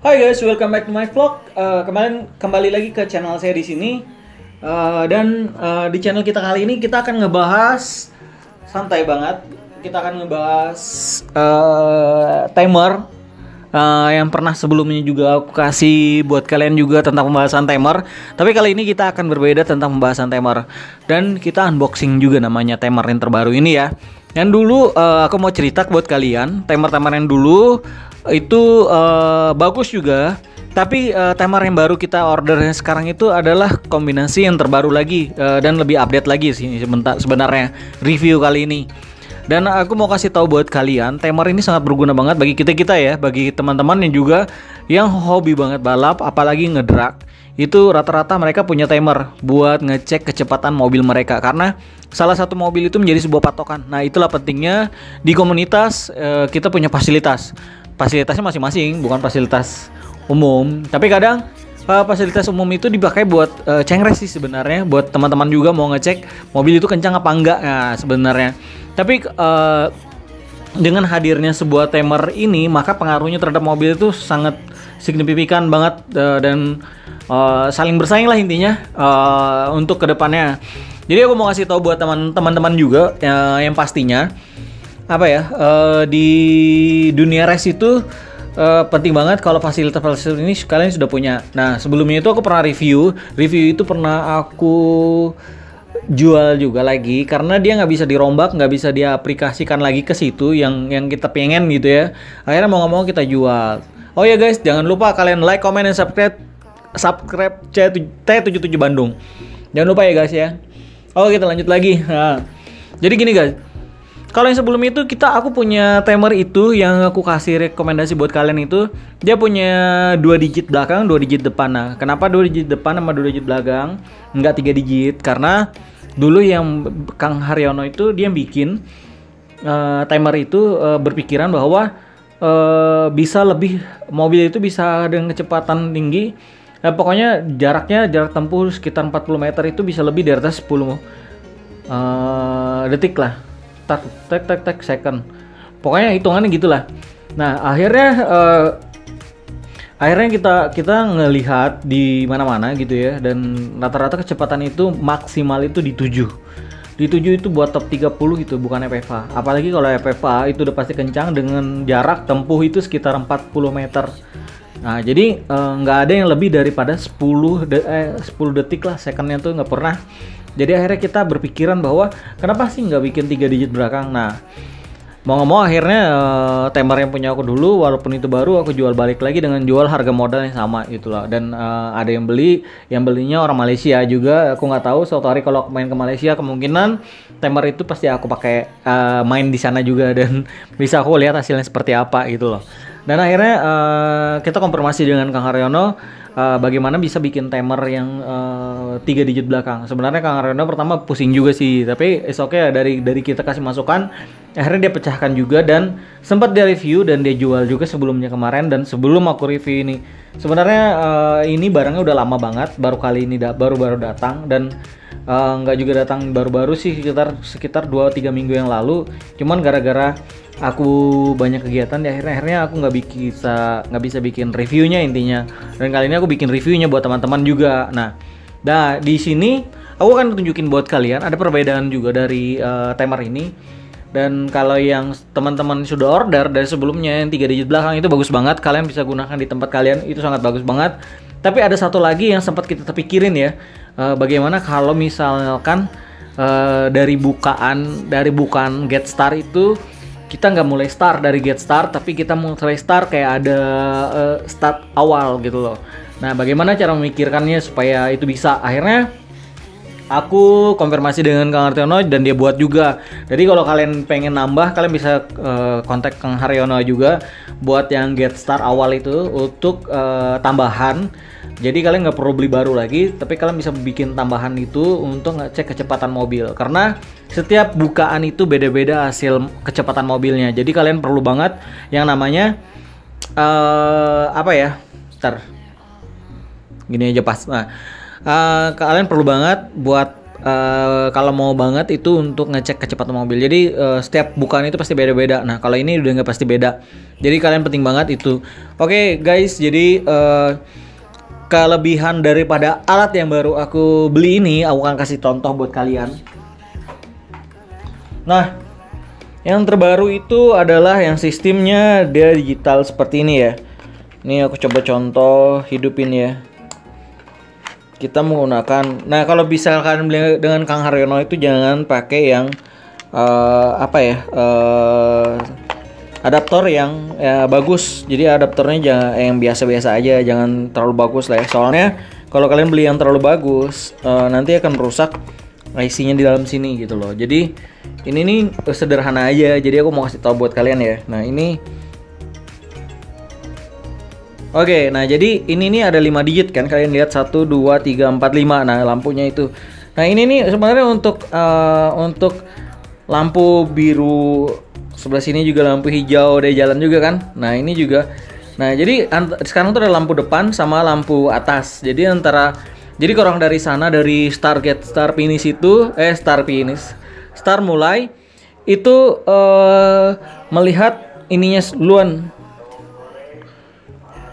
Hai guys, welcome back to my vlog. Kembali lagi ke channel saya di sini. Di channel kita kali ini kita akan ngebahas santai banget. Kita akan ngebahas timer yang pernah sebelumnya juga aku kasih buat kalian juga tentang pembahasan timer. Tapi kali ini kita akan berbeda tentang pembahasan timer dan kita unboxing juga namanya timer yang terbaru ini ya. Yang dulu aku mau cerita buat kalian, timer-timer yang dulu itu bagus juga, tapi timer yang baru kita order sekarang itu adalah kombinasi yang terbaru lagi dan lebih update lagi sih sebenarnya review kali ini. Dan aku mau kasih tahu buat kalian, timer ini sangat berguna banget bagi kita ya, bagi teman-teman yang juga yang hobi banget balap, apalagi ngedrag. Itu rata-rata mereka punya timer buat ngecek kecepatan mobil mereka karena salah satu mobil itu menjadi sebuah patokan. Nah, itulah pentingnya di komunitas kita punya fasilitasnya masing-masing, bukan fasilitas umum. Tapi kadang fasilitas umum itu dipakai buat cengres sih sebenarnya, buat teman-teman juga mau ngecek mobil itu kencang apa enggak. Nah, sebenarnya. Tapi dengan hadirnya sebuah timer ini, maka pengaruhnya terhadap mobil itu sangat signifikan banget dan saling bersaing lah intinya untuk kedepannya. Jadi aku mau kasih tahu buat teman-teman juga yang pastinya di dunia race itu penting banget kalau fasilitas ini kalian sudah punya. Nah, sebelumnya itu aku pernah review itu pernah aku jual juga lagi karena dia nggak bisa dirombak, nggak bisa diaplikasikan lagi ke situ yang kita pengen gitu ya. Akhirnya mau nggak mau kita jual. Oh ya guys, jangan lupa kalian like, comment, dan subscribe T77 Bandung. Jangan lupa ya guys ya. Oh, kita lanjut lagi. Nah, jadi gini guys. Kalau yang sebelum itu aku punya timer itu yang aku kasih rekomendasi buat kalian itu dia punya 2 digit belakang, 2 digit depan. Nah, kenapa 2 digit depan sama 2 digit belakang? Enggak 3 digit karena dulu yang Kang Haryono itu dia bikin timer itu berpikiran bahwa bisa lebih mobil itu bisa dengan kecepatan tinggi. Pokoknya jarak tempuh sekitar 40 meter itu bisa lebih dari atas 10 detik lah. Tak second. Pokoknya hitungannya gitulah. Nah, akhirnya kita ngelihat di mana-mana gitu ya, dan rata-rata kecepatan itu maksimal itu di 7. Di 7 itu buat top 30 gitu, bukan FFA. Apalagi kalau FFA itu udah pasti kencang dengan jarak tempuh itu sekitar 40 meter. Nah, jadi nggak ada yang lebih daripada 10 detik lah, secondnya tuh nggak pernah. Jadi akhirnya kita berpikiran bahwa kenapa sih nggak bikin 3 digit belakang. Nah, mau nggak mau akhirnya timer yang punya aku dulu walaupun itu baru aku jual balik lagi dengan jual harga modal yang sama gitu loh. Dan ada yang belinya orang Malaysia juga. Aku nggak tahu, suatu hari kalau aku main ke Malaysia kemungkinan timer itu pasti aku pakai main di sana juga dan bisa aku lihat hasilnya seperti apa gitu loh. Dan akhirnya kita konfirmasi dengan Kang Haryono bagaimana bisa bikin timer yang 3 digit belakang. Sebenarnya Kang Haryono pertama pusing juga sih, tapi okay, dari kita kasih masukan, akhirnya dia pecahkan juga dan sempat dia review dan dia jual juga sebelumnya kemarin. Dan sebelum aku review ini, sebenarnya ini barangnya udah lama banget, baru kali ini baru datang dan nggak juga datang baru-baru sih, sekitar 2-3 minggu yang lalu. Cuman gara-gara aku banyak kegiatan di akhirnya aku nggak bisa bikin reviewnya intinya. Dan kali ini aku bikin reviewnya buat teman-teman juga. Nah, di sini aku akan tunjukin buat kalian ada perbedaan juga dari timer ini. Dan kalau yang teman-teman sudah order dari sebelumnya yang 3 digit belakang itu bagus banget, kalian bisa gunakan di tempat kalian, itu sangat bagus banget. Tapi ada satu lagi yang sempat kita terpikirin ya, bagaimana kalau misalkan dari bukaan get start itu kita nggak mulai start dari get start, tapi kita mulai start kayak ada start awal gitu loh. Nah, bagaimana cara memikirkannya supaya itu bisa? Akhirnya aku konfirmasi dengan Kang Haryono dan dia buat juga. Jadi kalau kalian pengen nambah, kalian bisa kontak Kang Haryono juga buat yang get start awal itu untuk tambahan. Jadi kalian nggak perlu beli baru lagi, tapi kalian bisa bikin tambahan itu untuk ngecek kecepatan mobil. Karena setiap bukaan itu beda-beda hasil kecepatan mobilnya. Jadi kalian perlu banget yang namanya gini aja pas. Nah, kalian perlu banget buat kalau mau banget itu untuk ngecek kecepatan mobil. Jadi setiap bukaan itu pasti beda-beda. Nah kalau ini udah nggak pasti beda. Jadi kalian penting banget itu. Oke guys, jadi kelebihan daripada alat yang baru aku beli ini, aku akan kasih contoh buat kalian. Nah, yang terbaru itu adalah yang sistemnya dia digital seperti ini ya. Ini aku coba contoh hidupin ya. Kita menggunakan, nah kalau bisa kalian beli dengan Kang Haryono itu jangan pakai yang adaptor yang bagus. Jadi adaptornya jangan yang biasa-biasa aja, jangan terlalu bagus lah ya. Soalnya kalau kalian beli yang terlalu bagus, nanti akan merusak IC-nya di dalam sini gitu loh. Jadi ini nih sederhana aja. Jadi aku mau kasih tahu buat kalian ya. Nah ini, oke, nah jadi ini nih ada 5 digit kan, kalian lihat 1, 2, 3, 4, 5. Nah lampunya itu. Nah ini nih sebenarnya untuk lampu biru, sebelah sini juga lampu hijau, ada jalan juga kan. Nah ini juga. Nah jadi sekarang tuh ada lampu depan sama lampu atas. Jadi jadi kurang dari sana, dari start finish itu, start mulai itu melihat ininya duluan.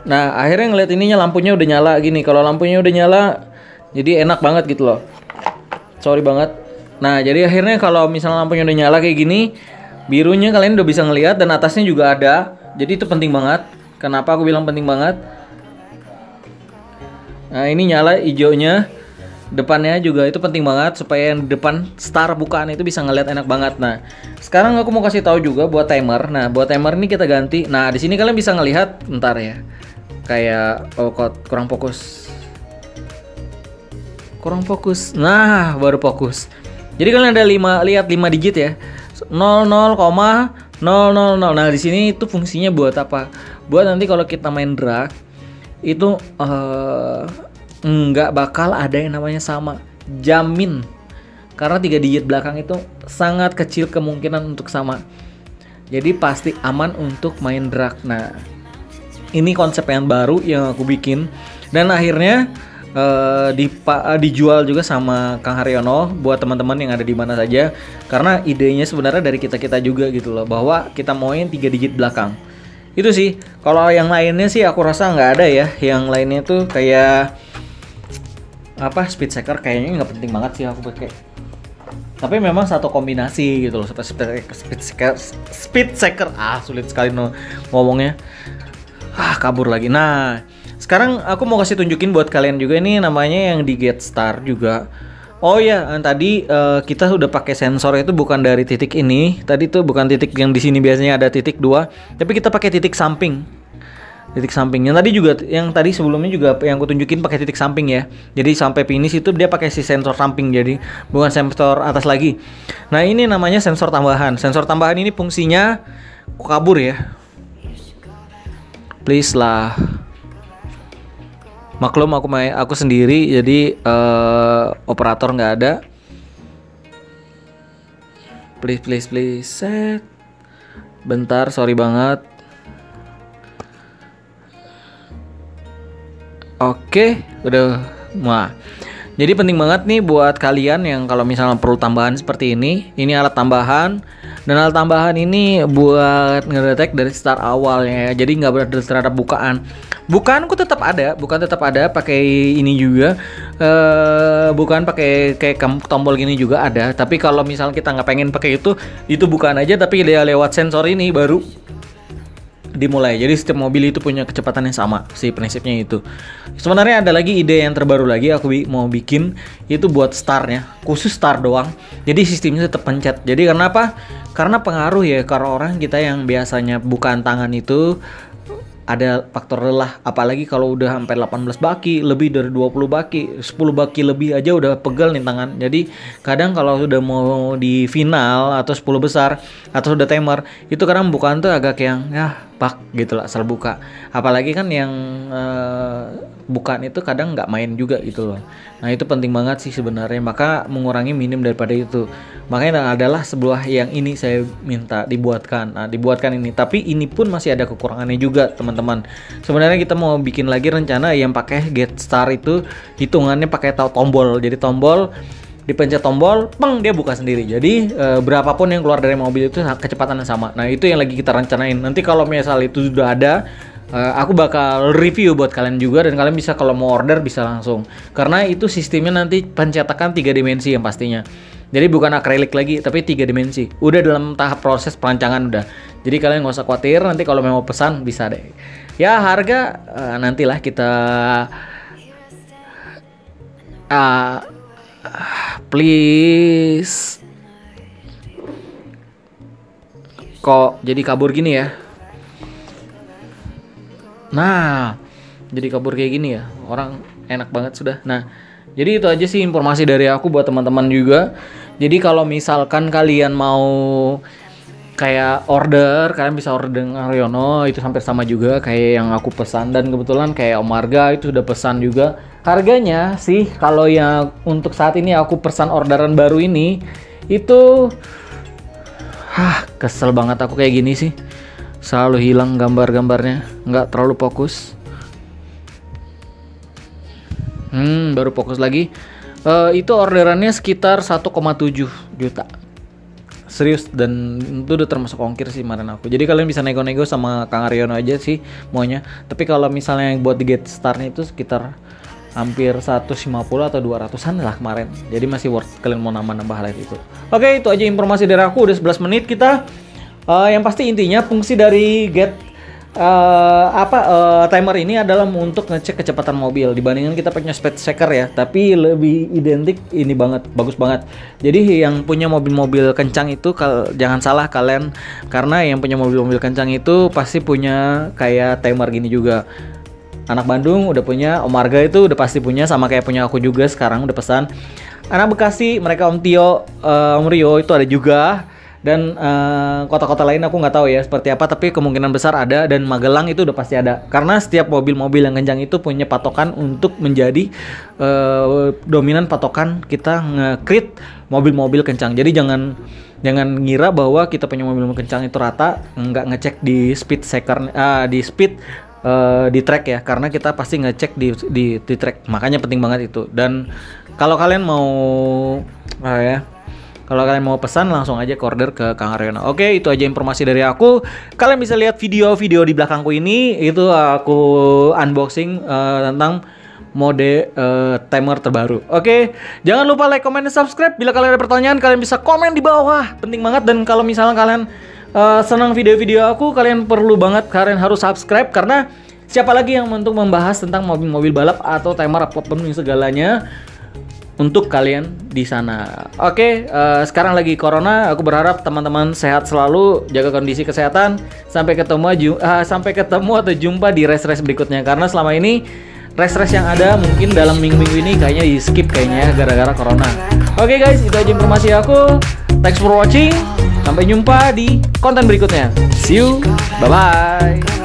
Nah akhirnya ngeliat ininya lampunya udah nyala gini. Kalau lampunya udah nyala, jadi enak banget gitu loh. Sorry banget. Nah jadi akhirnya kalau misalnya lampunya udah nyala kayak gini, birunya kalian udah bisa ngeliat dan atasnya juga ada. Jadi itu penting banget. Kenapa aku bilang penting banget? Nah ini nyala hijaunya, depannya juga itu penting banget supaya yang depan start bukaan itu bisa ngeliat enak banget. Nah sekarang aku mau kasih tahu juga buat timer. Nah buat timer ini kita ganti. Nah di sini kalian bisa ngelihat, ntar ya. Kayak kok kurang fokus. Nah, baru fokus. Jadi kalian ada 5 digit ya. 00,000. Nah, di sini itu fungsinya buat apa? Buat nanti kalau kita main drag itu nggak bakal ada yang namanya sama. Jamin. Karena 3 digit belakang itu sangat kecil kemungkinan untuk sama. Jadi pasti aman untuk main drag. Nah, ini konsep yang baru yang aku bikin dan akhirnya dijual juga sama Kang Haryono buat teman-teman yang ada di mana saja, karena idenya sebenarnya dari kita juga gitu loh, bahwa kita mauin 3 digit belakang. Itu sih. Kalau yang lainnya sih aku rasa nggak ada ya. Yang lainnya tuh kayak speed shaker kayaknya nggak penting banget sih aku pakai. Tapi memang satu kombinasi gitu loh, speed shaker. Sulit sekali ngomongnya. Kabur lagi. Nah, sekarang aku mau kasih tunjukin buat kalian juga, ini namanya yang di Get Star juga. Oh ya, tadi kita sudah pakai sensor itu bukan dari titik ini. Tadi tuh bukan titik yang di sini biasanya ada titik 2, tapi kita pakai titik samping. Titik samping. Yang tadi sebelumnya juga yang aku tunjukin pakai titik samping ya. Jadi sampai finish itu dia pakai si sensor samping, jadi bukan sensor atas lagi. Nah, ini namanya sensor tambahan. Sensor tambahan ini fungsinya kabur ya. Please lah. Maklum aku sendiri, jadi operator nggak ada. Please set. Bentar, sorry banget. Oke, udah. Wah. Jadi penting banget nih buat kalian yang kalau misalnya perlu tambahan seperti ini. Ini alat tambahan. Dan alat tambahan ini buat ngedetek dari start awalnya ya. Jadi nggak berada terhadap bukaan. Bukaanku tetap ada, pakai ini juga. Bukan pakai kayak tombol gini juga ada. Tapi kalau misalnya kita nggak pengen pakai itu bukaan aja. Tapi dia lewat sensor ini baru dimulai. Jadi setiap mobil itu punya kecepatan yang sama sih, prinsipnya itu. Sebenarnya ada lagi ide yang terbaru lagi aku mau bikin, itu buat startnya, khusus start doang. Jadi sistemnya tetap pencet. Jadi karena apa? Karena pengaruh ya, karena orang kita yang biasanya bukan tangan itu ada faktor lelah, apalagi kalau udah sampai 18 baki, lebih dari 20 baki, 10 baki lebih aja udah pegel nih tangan. Jadi kadang kalau sudah mau di final atau 10 besar atau sudah timer, itu kadang bukaan tuh agak yang bak gitu lah, asal buka. Apalagi kan yang bukaan itu kadang nggak main juga gitu loh. Nah itu penting banget sih sebenarnya, maka mengurangi minim daripada itu. Makanya adalah sebuah yang ini saya minta dibuatkan. Nah dibuatkan ini, tapi ini pun masih ada kekurangannya juga teman-teman. Sebenarnya kita mau bikin lagi rencana yang pakai Get Star itu hitungannya pakai tombol. Jadi tombol dipencet tombol, peng, dia buka sendiri. Jadi berapapun yang keluar dari mobil itu kecepatannya sama. Nah itu yang lagi kita rencanain. Nanti kalau misal itu sudah ada, aku bakal review buat kalian juga, dan kalian bisa kalau mau order bisa langsung. Karena itu sistemnya nanti pencetakan 3 dimensi yang pastinya. Jadi bukan akrilik lagi, tapi 3 dimensi. Udah dalam tahap proses perancangan udah. Jadi kalian nggak usah khawatir, nanti kalau mau pesan bisa deh. Ya harga nantilah kita please. Kok jadi kabur gini ya? Nah, jadi kabur kayak gini ya. Orang enak banget sudah. Nah, jadi itu aja sih informasi dari aku buat teman-teman juga. Jadi kalau misalkan kalian mau kayak order, kalian bisa order dengan Aryono, itu hampir sama juga kayak yang aku pesan, dan kebetulan kayak Om Marga itu udah pesan juga. Harganya sih kalau yang untuk saat ini aku pesan orderan baru ini itu kesel banget aku kayak gini sih. Selalu hilang gambar-gambarnya, nggak terlalu fokus. Baru fokus lagi. Itu orderannya sekitar 1,7 juta. Serius, dan itu udah termasuk ongkir sih kemarin aku. Jadi kalian bisa nego-nego sama Kang Aryono aja sih maunya. Tapi kalau misalnya yang buat di Get Star-nya itu sekitar hampir 150 atau 200-an lah kemarin. Jadi masih worth kalian mau nambah-nambah live itu. Oke, itu aja informasi dari aku. Udah 11 menit kita. Yang pasti intinya fungsi dari Get timer ini adalah untuk ngecek kecepatan mobil dibandingkan kita punya speed checker ya, tapi lebih identik ini banget, bagus banget. Jadi yang punya mobil-mobil kencang itu jangan salah kalian, karena yang punya mobil-mobil kencang itu pasti punya kayak timer gini juga. Anak Bandung udah punya, Om Marga itu udah pasti punya, sama kayak punya aku juga sekarang udah pesan. Anak Bekasi mereka Om Tio, Om Rio itu ada juga. Dan kota-kota lain aku nggak tahu ya seperti apa, tapi kemungkinan besar ada, dan Magelang itu udah pasti ada. Karena setiap mobil-mobil yang kencang itu punya patokan untuk menjadi dominan patokan kita nge-create mobil-mobil kencang. Jadi jangan ngira bahwa kita punya mobil-mobil kencang itu rata, nggak ngecek di speed checker, di track ya, karena kita pasti ngecek di track. Makanya penting banget itu. Dan kalau kalian mau kalau kalian mau pesan langsung aja ke order ke Kang Aryono. Oke, itu aja informasi dari aku. Kalian bisa lihat video-video di belakangku ini. Itu aku unboxing tentang mode timer terbaru. Oke, jangan lupa like, comment, dan subscribe. Bila kalian ada pertanyaan, kalian bisa komen di bawah. Penting banget. Dan kalau misalnya kalian senang video-video aku, kalian perlu banget, kalian harus subscribe. Karena siapa lagi yang untuk membahas tentang mobil-mobil balap atau timer apapun segalanya untuk kalian di sana. Oke, sekarang lagi corona, aku berharap teman-teman sehat selalu, jaga kondisi kesehatan. Sampai ketemu atau jumpa di race berikutnya. Karena selama ini race yang ada mungkin dalam minggu-minggu ini kayaknya di skip kayaknya gara-gara corona. Oke guys, itu aja informasi aku. Thanks for watching. Sampai jumpa di konten berikutnya. See you. Bye bye.